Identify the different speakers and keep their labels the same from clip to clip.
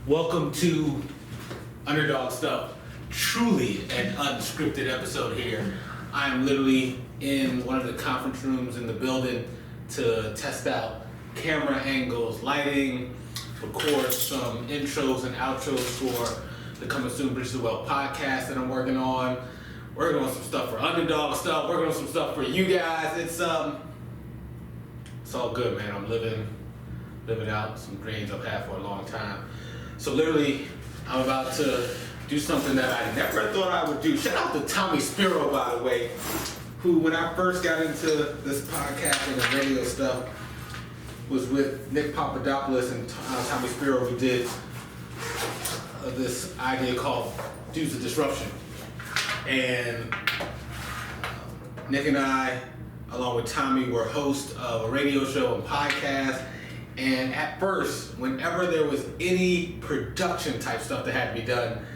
Speaker 1: Welcome to Underdog Stuff. Truly an unscripted episode here. I'm literally in one of the conference rooms in the building to test out camera angles, lighting, record some intros and outros for the Coming Soon Bridges to Wealth podcast that I'm working on. Working on some stuff for Underdog Stuff, working on some stuff for you guys. It's all good, man. I'm living out some dreams I've had for a long time. So literally, I'm about to do something that I never thought I would do. Shout out to Tommy Spiro, by the way, who, when I first got into this podcast and the radio stuff, was with Nick Papadopoulos and Tommy Spiro, who did this idea called Dudes of Disruption. And Nick and I, along with Tommy, were hosts of a radio show and podcast. And at first, whenever there was any production type stuff that had to be done,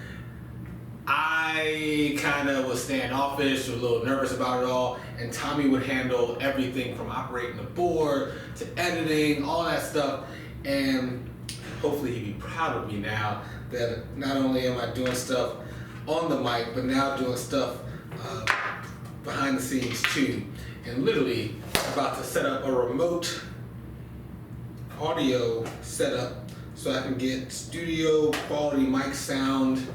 Speaker 1: I kind of was standoffish, or a little nervous about it all. And Tommy would handle everything from operating the board to editing, all that stuff. And hopefully he'd be proud of me now that not only am I doing stuff on the mic, but now doing stuff behind the scenes too. And literally about to set up a remote audio setup so I can get studio quality mic sound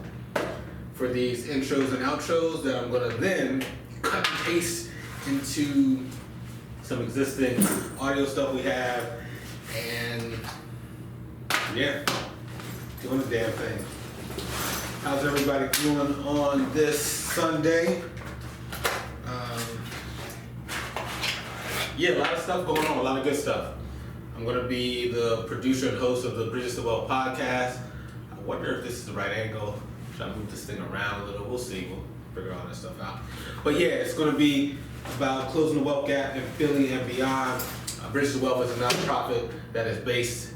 Speaker 1: for these intros and outros that I'm gonna then cut and paste into some existing audio stuff we have, and yeah, doing the damn thing. How's everybody doing on this Sunday? Yeah, a lot of stuff going on, a lot of good stuff. I'm going to be the producer and host of the Bridges to Wealth podcast. I wonder if this is the right angle. I'm trying to move this thing around a little. We'll see. We'll figure all that stuff out. But yeah, it's going to be about closing the wealth gap in Philly and beyond. Bridges to Wealth is a nonprofit that is based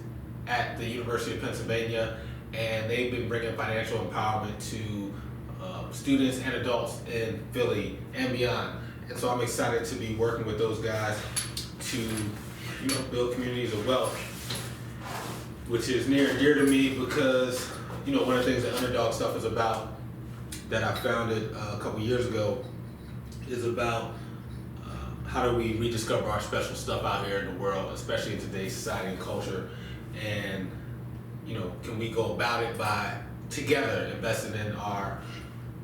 Speaker 1: at the University of Pennsylvania, and they've been bringing financial empowerment to students and adults in Philly and beyond. And so I'm excited to be working with those guys to build communities of wealth, which is near and dear to me because, one of the things that Underdog Stuff is about, that I founded a couple years ago, is about how do we rediscover our special stuff out here in the world, especially in today's society and culture, and, can we go about it by together investing in our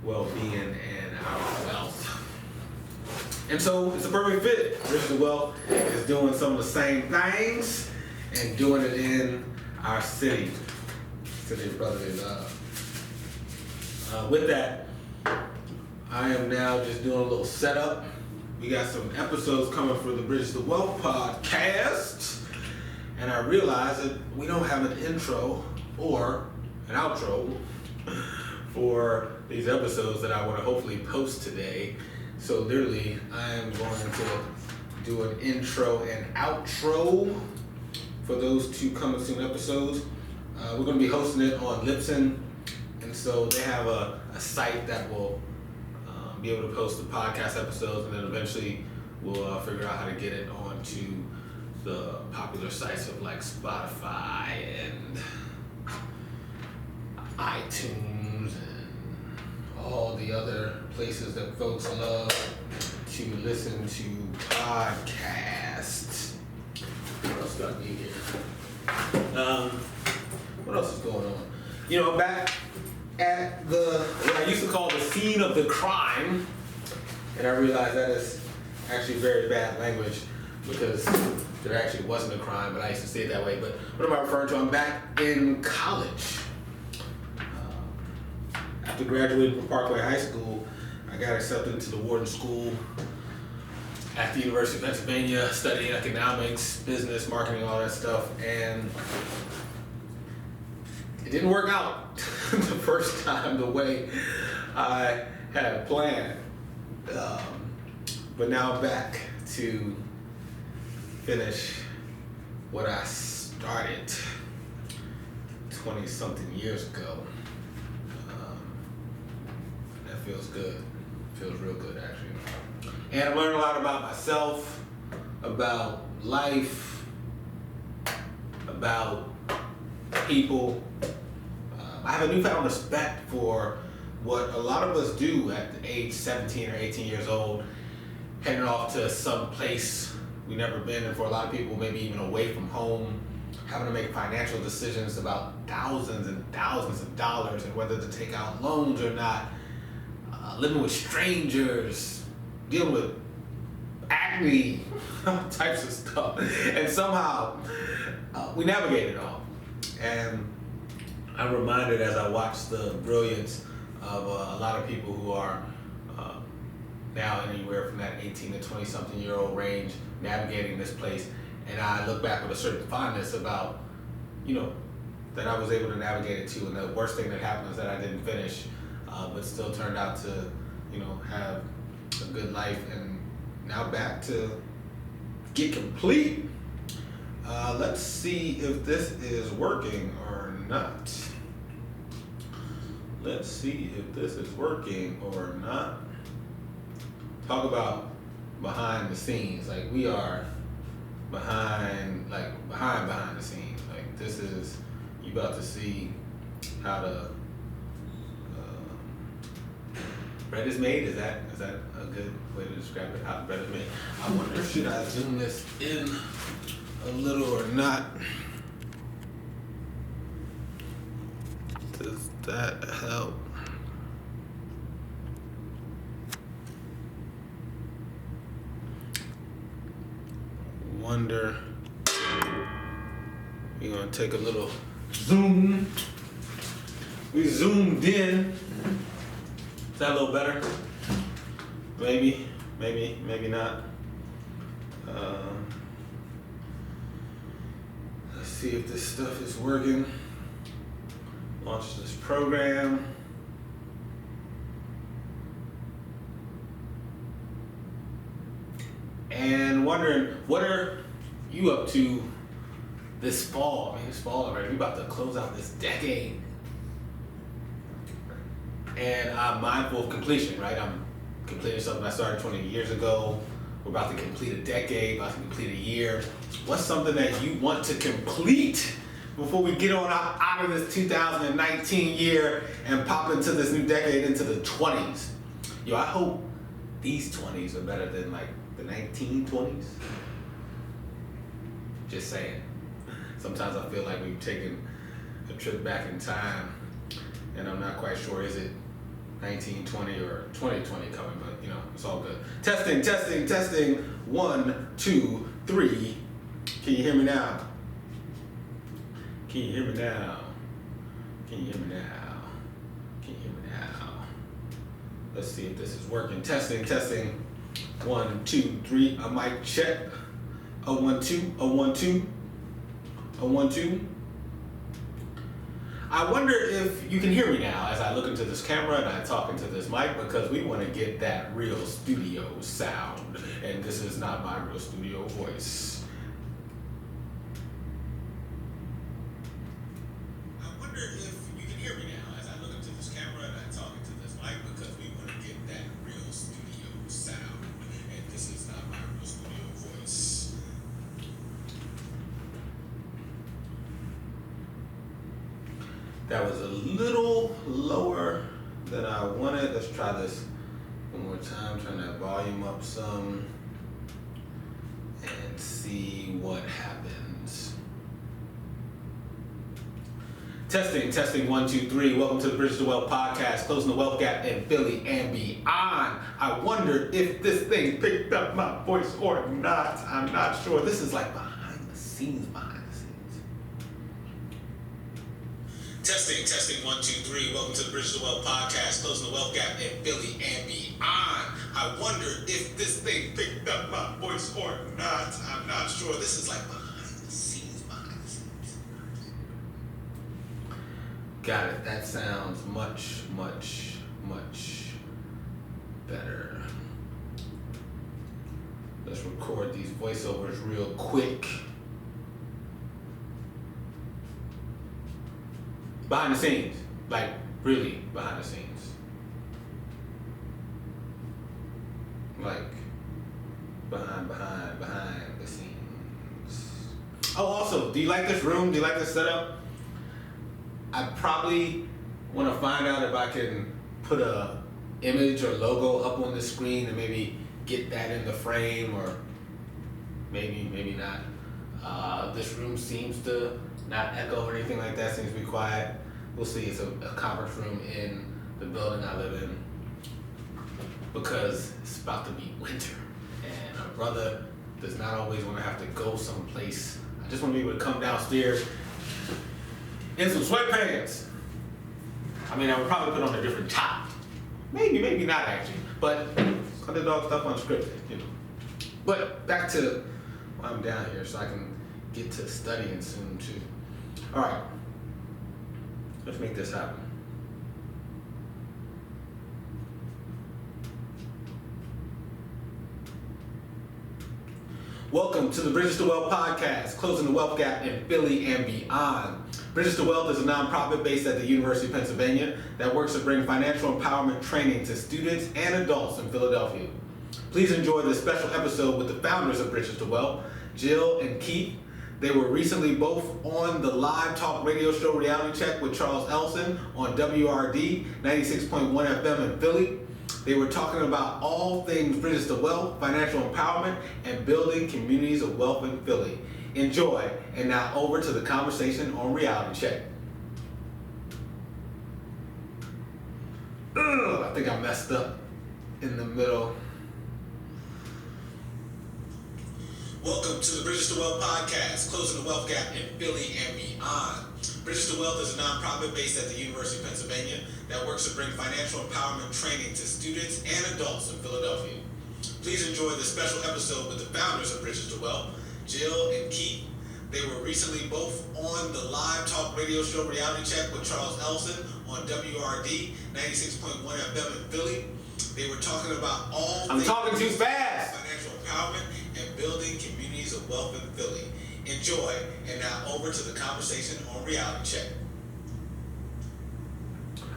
Speaker 1: well-being and our wealth. And so it's a perfect fit. Bridges to Wealth is doing some of the same things and doing it in our city of brotherly love. With that, I am now just doing a little setup. We got some episodes coming for the Bridges to Wealth podcast, and I realized that we don't have an intro or an outro for these episodes that I want to hopefully post today. So literally, I am going to do an intro and outro for those two coming soon episodes. We're going to be hosting it on Libsyn, and so they have a site that will be able to post the podcast episodes, and then eventually we'll figure out how to get it onto the popular sites of like Spotify and iTunes and all the other places that folks love to listen to podcasts. What else do I need here? What else is going on? I'm back at what I used to call the scene of the crime, and I realized that is actually very bad language because there actually wasn't a crime, but I used to say it that way. But what am I referring to? I'm back in college. After graduating from Parkway High School, I got accepted into the Wharton School at the University of Pennsylvania, studying economics, business, marketing, all that stuff, and it didn't work out the first time the way I had planned. But now I'm back to finish what I started 20-something years ago. That feels good. Feels real good, actually. And I learned a lot about myself, about life, about people, I have a newfound respect for what a lot of us do at the age 17 or 18 years old, heading off to some place we've never been, and for a lot of people, maybe even away from home, having to make financial decisions about thousands and thousands of dollars and whether to take out loans or not, living with strangers, dealing with acne, all types of stuff, and somehow we navigate it all. And I'm reminded as I watch the brilliance of a lot of people who are now anywhere from that 18 to 20 something year old range navigating this place, and I look back with a certain fondness about, that I was able to navigate it too. And the worst thing that happened is that I didn't finish, but still turned out to, have a good life, and now back to get complete. Let's see if this is working or not. Let's see if this is working or not. Talk about behind the scenes. Like, we are behind the scenes. Like, this is, you about to see how the bread is made. Is that a good way to describe it? How the bread is made. I wonder, should I zoom this in a little or not? Does that help? Wonder. We're gonna take a little zoom. We zoomed in. Is that a little better? Maybe not. Let's see if this stuff is working. Launch this program. And wondering, what are you up to this fall? I mean, it's fall already. We're about to close out this decade. And I'm mindful of completion, right? I'm completing something I started 20 years ago. We're about to complete a decade, about to complete a year. What's something that you want to complete before we get on out of this 2019 year and pop into this new decade, into the 20s? I hope these 20s are better than like the 1920s. Just saying. Sometimes I feel like we've taken a trip back in time, and I'm not quite sure, is it 1920 or 2020 coming, but it's all good. Testing. 1, 2, 3. Can you hear me now? Can you hear me now? Can you hear me now? Can you hear me now? Let's see if this is working. Testing. 1, 2, 3. A mic check. A 1, 2. A 1, 2. A 1, 2. I wonder if you can hear me now as I look into this camera and I talk into this mic, because we want to get that real studio sound, and this is not my real studio voice. I wonder if you can hear me now as I look into this camera and I talk into this mic, because we want to get that real studio sound, and this is not my real studio voice. That was a little lower than I wanted. Let's try this one more time. Turn that volume up some and see what happens. Testing. 1, 2, 3. Welcome to the Bridge to Wealth podcast, closing the wealth gap in Philly and beyond. I wonder if this thing picked up my voice or not. I'm not sure. This is like behind the scenes. Testing. 1, 2, 3. Welcome to the Bridge to Wealth podcast, closing the wealth gap in Philly and beyond. I wonder if this thing picked up my voice or not. I'm not sure. This is like behind the scenes. Got it. That sounds much better. Let's record these voiceovers real quick. Behind the scenes, like really behind the scenes. Like behind the scenes. Oh, also, do you like this room? Do you like this setup? I probably want to find out if I can put a image or logo up on the screen and maybe get that in the frame, or maybe not. This room seems to not echo or anything like that. Seems to be quiet. We'll see. It's a conference room in the building I live in because it's about to be winter, and our brother does not always want to have to go someplace. I just want to be able to come downstairs in some sweatpants. I mean, I would probably put on a different top. Maybe not actually, but underdog stuff unscripted, you know. But back to why I'm down here, so I can get to studying soon too. All right, let's make this happen. Welcome to the Bridges to Wealth podcast, closing the wealth gap in Philly and beyond. Bridges to Wealth is a nonprofit based at the University of Pennsylvania that works to bring financial empowerment training to students and adults in Philadelphia. Please enjoy this special episode with the founders of Bridges to Wealth, Jill and Keith. They were recently both on the live talk radio show Reality Check with Charles Ellison on WRD 96.1 FM in Philly. They were talking about all things Bridges to Wealth, financial empowerment, and building communities of wealth in Philly. Enjoy, and now over to the conversation on Reality Check. I think I messed up in the middle. Welcome to the Bridges to Wealth podcast, closing the wealth gap in Philly and beyond. Bridges to Wealth is a nonprofit based at the University of Pennsylvania that works to bring financial empowerment training to students and adults in Philadelphia. Please enjoy this special episode with the founders of Bridges to Wealth, Jill and Keith. They were recently both on the live talk radio show Reality Check with Charles Ellison on WRD 96.1 FM in Philly. They were talking about all things talking too fast. Financial empowerment and building communities of wealth in Philly. Enjoy, and now over to the conversation on Reality Check.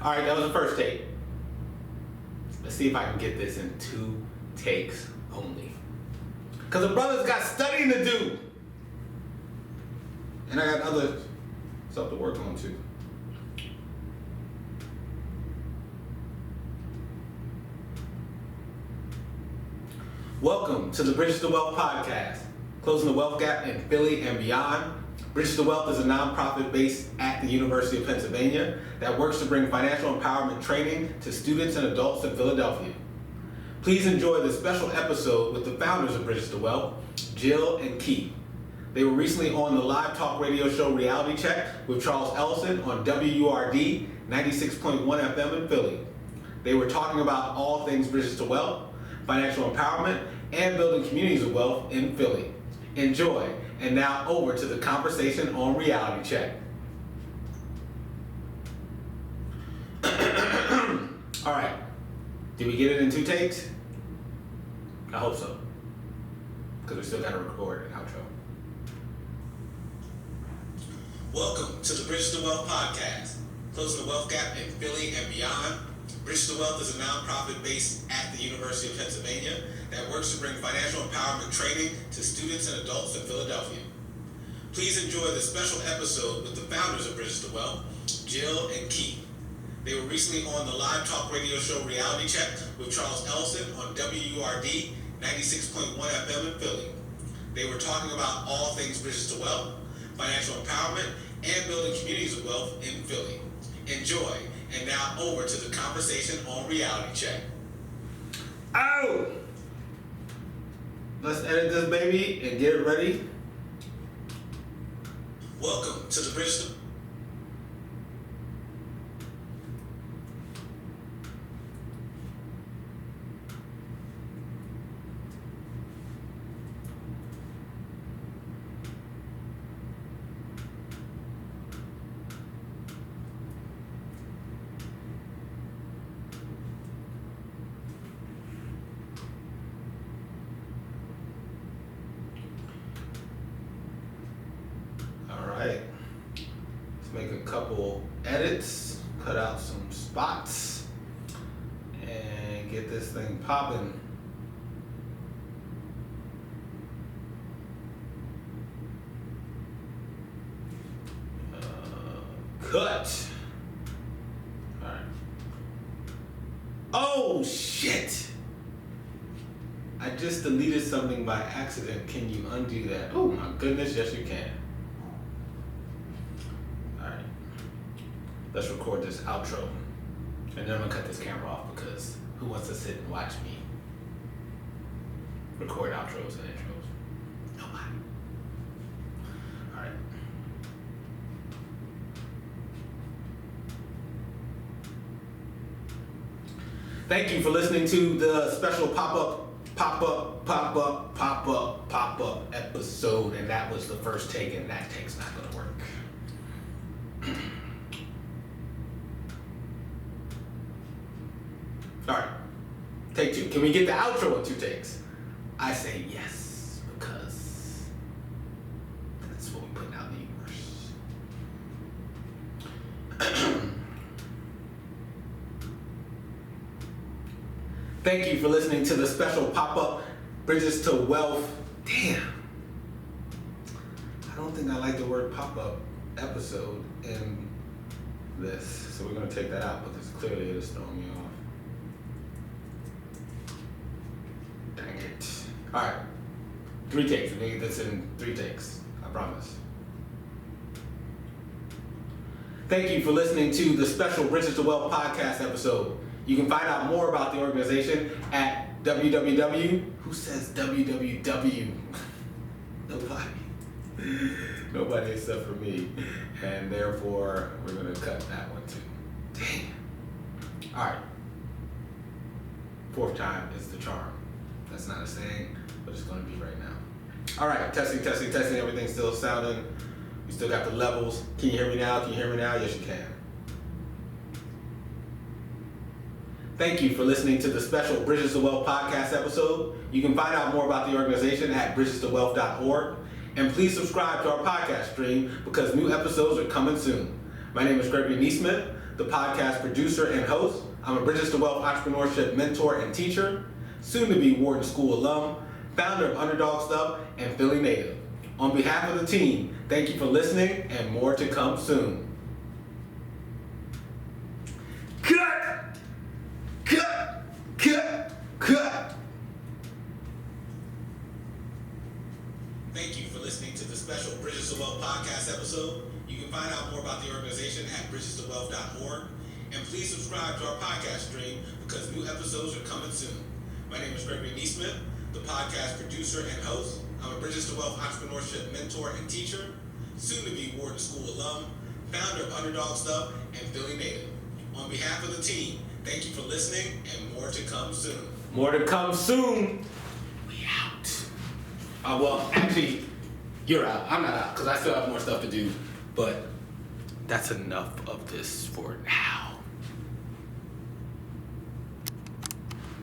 Speaker 1: All right, that was the first take. Let's see if I can get this in 2 takes only. Because the brothers got studying to do. And I got other stuff to work on too. Welcome to the Bridges to Wealth podcast, closing the wealth gap in Philly and beyond. Bridges to Wealth is a nonprofit based at the University of Pennsylvania that works to bring financial empowerment training to students and adults in Philadelphia. Please enjoy this special episode with the founders of Bridges to Wealth, Jill and Keith. They were recently on the live talk radio show Reality Check with Charles Ellison on WURD 96.1 FM in Philly. They were talking about all things Bridges to Wealth, financial empowerment, and building communities of wealth in Philly. Enjoy, and now over to the conversation on Reality Check. All right, did we get it in 2 takes? I hope so, because we still got to record an outro. Welcome to the Bridges to Wealth podcast, closing the wealth gap in Philly and beyond. Bridges to Wealth is a nonprofit based at the University of Pennsylvania that works to bring financial empowerment training to students and adults in Philadelphia. Please enjoy this special episode with the founders of Bridges to Wealth, Jill and Keith. They were recently on the live talk radio show Reality Check with Charles Ellison on WURD 96.1 FM in Philly. They were talking about all things Bridges to Wealth, financial empowerment, and building communities of wealth in Philly. Enjoy, and now over to the conversation on Reality Check. Oh! Let's edit this baby and get it ready. Welcome to the Bridges to make a couple edits, cut out some spots, and get this thing popping. Cut. Alright. Oh, shit. I just deleted something by accident. Can you undo that? Oh my goodness, yes you can. Alright. Let's record this outro. And then I'm gonna cut this camera off because who wants to sit and watch me record outros and intros? Nobody. Alright. Thank you for listening to the special pop-up episode, and that was the first take, and that take's not gonna work. Alright, take two. Can we get the outro in 2 takes? I say yes, because that's what we put out in the universe. Thank you for listening to the special pop-up Bridges to Wealth. Damn. I don't think I like the word pop-up episode in this, so we're going to take that out, but this clearly is throwing me off. Dang it. Alright. 3 takes. We're going to get this in 3 takes. I promise. Thank you for listening to the special Bridges to Wealth podcast episode. You can find out more about the organization at www. Who says www? Nobody except for me. And therefore, we're going to cut that one too. Damn. All right. 4th time is the charm. That's not a saying, but it's going to be right now. All right. Testing. Everything's still sounding. We still got the levels. Can you hear me now? Yes, you can. Thank you for listening to the special Bridges to Wealth podcast episode. You can find out more about the organization at bridgestowealth.org. And please subscribe to our podcast stream because new episodes are coming soon. My name is Gregory Neesmith, the podcast producer and host. I'm a Bridges to Wealth entrepreneurship mentor and teacher, soon to be Wharton School alum, founder of UNderdogstuff, and Philly native. On behalf of the team, thank you for listening and more to come soon. Cut! Thank you for listening to the special Bridges to Wealth podcast episode. You can find out more about the organization at bridgestowealth.org. And please subscribe to our podcast stream because new episodes are coming soon. My name is Gregory Neesmith, the podcast producer and host. I'm a Bridges to Wealth entrepreneurship mentor and teacher, soon to be Wharton School alum, founder of UnderdogStuff, and Philly native. On behalf of the team, thank you for listening and more to come soon. More to come soon. We out. Well, actually, you're out. I'm not out because I still have more stuff to do. But that's enough of this for now.